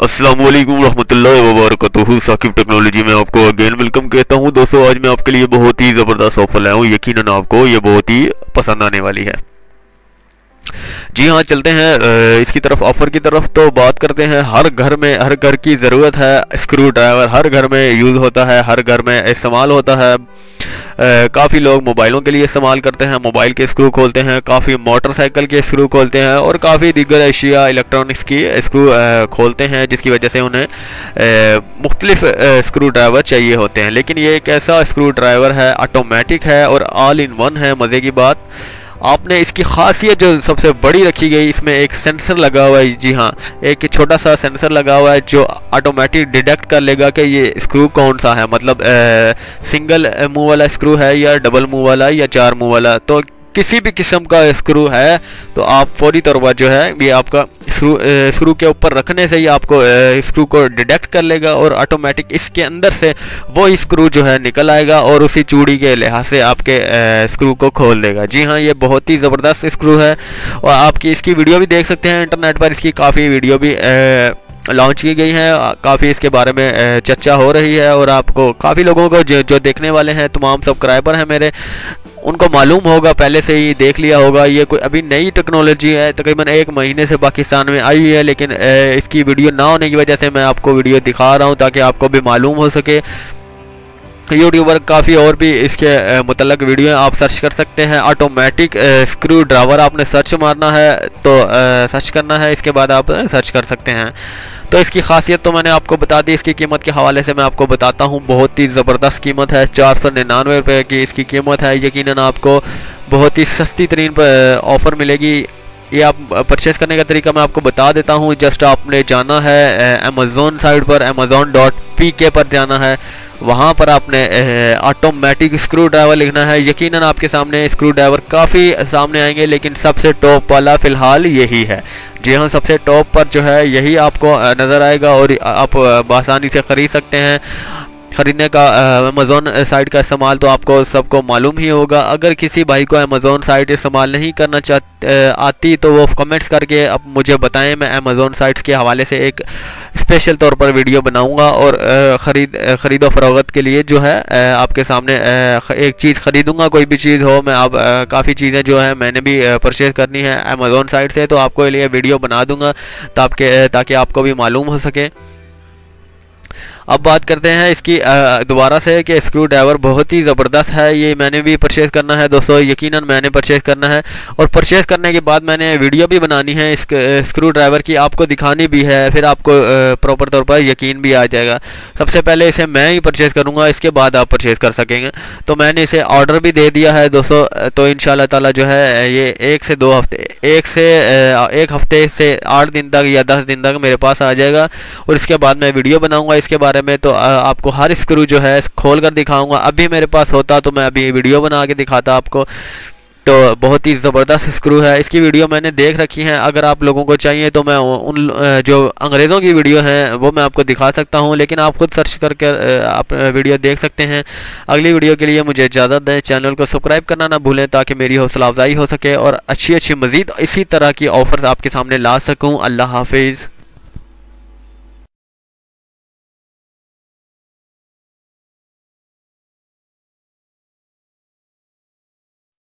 अस्सलाम वालेकुम रहमतुल्लाहि व बरकातुहू। साकिब टेक्नोलॉजी में आपको अगेन वेलकम कहता हूं। दोस्तों आज मैं आपके लिए बहुत ही ज़बरदस्त ऑफर लाया हूं, यकीनन आपको ये बहुत ही पसंद आने वाली है। जी हाँ, चलते हैं इसकी तरफ, ऑफर की तरफ। तो बात करते हैं, हर घर में, हर घर की ज़रूरत है स्क्रू ड्राइवर, हर घर में यूज़ होता है, हर घर में इस्तेमाल होता है। काफ़ी लोग मोबाइलों के लिए इस्तेमाल करते हैं, मोबाइल के स्क्रू खोलते हैं, काफ़ी मोटरसाइकिल के स्क्रू खोलते हैं और काफ़ी दीगर अशिया इलेक्ट्रॉनिक्स की स्क्रू खोलते हैं, जिसकी वजह से उन्हें मुख्तलिफ स्क्रू ड्राइवर चाहिए होते हैं। लेकिन ये एक ऐसा स्क्रू ड्राइवर है, ऑटोमेटिक है और ऑल इन वन है। मज़े की बात, आपने इसकी खासियत जो सबसे बड़ी रखी गई, इसमें एक सेंसर लगा हुआ है। जी हाँ, एक छोटा सा सेंसर लगा हुआ है जो ऑटोमेटिक डिटेक्ट कर लेगा कि ये स्क्रू कौन सा है, मतलब सिंगल मुंह वाला स्क्रू है या डबल मुंह वाला या चार मुंह वाला। तो किसी भी किस्म का स्क्रू है तो आप फौरी तौर पर जो है ये आपका स्क्रू के ऊपर रखने से ही आपको स्क्रू को डिटेक्ट कर लेगा और ऑटोमेटिक इसके अंदर से वो स्क्रू जो है निकल आएगा और उसी चूड़ी के लिहाज से आपके स्क्रू को खोल देगा। जी हाँ, ये बहुत ही ज़बरदस्त स्क्रू है और आपकी इसकी वीडियो भी देख सकते हैं इंटरनेट पर। इसकी काफ़ी वीडियो भी लॉन्च की गई हैं, काफ़ी इसके बारे में चर्चा हो रही है और आपको काफ़ी लोगों को जो देखने वाले हैं, तमाम सब्सक्राइबर हैं मेरे, उनको मालूम होगा, पहले से ही देख लिया होगा। ये कोई अभी नई टेक्नोलॉजी है, तकरीबन 1 महीने से पाकिस्तान में आई है, लेकिन इसकी वीडियो ना होने की वजह से मैं आपको वीडियो दिखा रहा हूँ ताकि आपको भी मालूम हो सके। यूट्यूबर काफ़ी और भी इसके मुतल्लक वीडियो आप सर्च कर सकते हैं। ऑटोमेटिक स्क्रू ड्राइवर आपने सर्च मारना है तो सर्च करना है, इसके बाद आप सर्च कर सकते हैं। तो इसकी खासियत तो मैंने आपको बता दी। इसकी कीमत के हवाले से मैं आपको बताता हूँ, बहुत ही ज़बरदस्त कीमत है। 499 रुपये की इसकी कीमत है। यकीनन आपको बहुत ही सस्ती तरीन पर ऑफ़र मिलेगी। ये आप परचेस करने का तरीका मैं आपको बता देता हूँ। जस्ट आपने जाना है अमेज़ॉन साइट पर, amazon.pk पर जाना है। वहाँ पर आपने ऑटोमेटिक स्क्रू ड्राइवर लिखना है। यकीनन आपके सामने स्क्रू ड्राइवर काफ़ी सामने आएंगे, लेकिन सबसे टॉप वाला फ़िलहाल यही है। जी हाँ, सबसे टॉप पर जो है यही आपको नज़र आएगा और आप आसानी से ख़रीद सकते हैं। ख़रीदने का अमेज़ॉन साइट का इस्तेमाल तो आपको सबको मालूम ही होगा। अगर किसी भाई को अमेज़ॉन साइट इस्तेमाल नहीं करना आती तो वो कमेंट्स करके अब मुझे बताएं, मैं अमेज़ॉन साइट्स के हवाले से एक स्पेशल तौर पर वीडियो बनाऊंगा और ख़रीदो फ़रोख्त के लिए जो है आपके सामने एक चीज़ ख़रीदूँगा, कोई भी चीज़ हो। मैं आप काफ़ी चीज़ें जो है मैंने भी परचेज़ करनी है अमेज़ॉन साइट से, तो आपको लिए वीडियो बना दूँगा ताकि आपको भी मालूम हो सके। अब बात करते हैं इसकी दोबारा से कि स्क्रू ड्राइवर बहुत ही ज़बरदस्त है। ये मैंने भी परचेज़ करना है दोस्तों, यकीनन मैंने परचेज़ करना है और परचेज़ करने के बाद मैंने वीडियो भी बनानी है इस स्क्रू ड्राइवर की, आपको दिखानी भी है, फिर आपको प्रॉपर तौर पर यकीन भी आ जाएगा। सबसे पहले इसे मैं ही परचेज़ करूँगा, इसके बाद आप परचेज़ कर सकेंगे। तो मैंने इसे ऑर्डर भी दे दिया है दोस्तों, तो इंशाल्लाह ताला जो है ये 1 से 2 हफ्ते, 1 हफ्ते से 8 दिन तक या 10 दिन तक मेरे पास आ जाएगा और इसके बाद मैं वीडियो बनाऊँगा इसके बारे में। तो आपको हर स्क्रू जो है खोल कर दिखाऊंगा। अभी मेरे पास होता तो मैं अभी वीडियो बना के दिखाता आपको। तो बहुत ही ज़बरदस्त स्क्रू है, इसकी वीडियो मैंने देख रखी है। अगर आप लोगों को चाहिए तो मैं उन जो अंग्रेज़ों की वीडियो हैं वो मैं आपको दिखा सकता हूं, लेकिन आप खुद सर्च करके आप वीडियो देख सकते हैं। अगली वीडियो के लिए मुझे इजाज़त दें। चैनल को सब्सक्राइब करना ना भूलें ताकि मेरी हौसला अफजाई हो सके और अच्छी मज़ीद इसी तरह की ऑफ़र्स आपके सामने ला सकूँ। अल्लाह हाफिज़।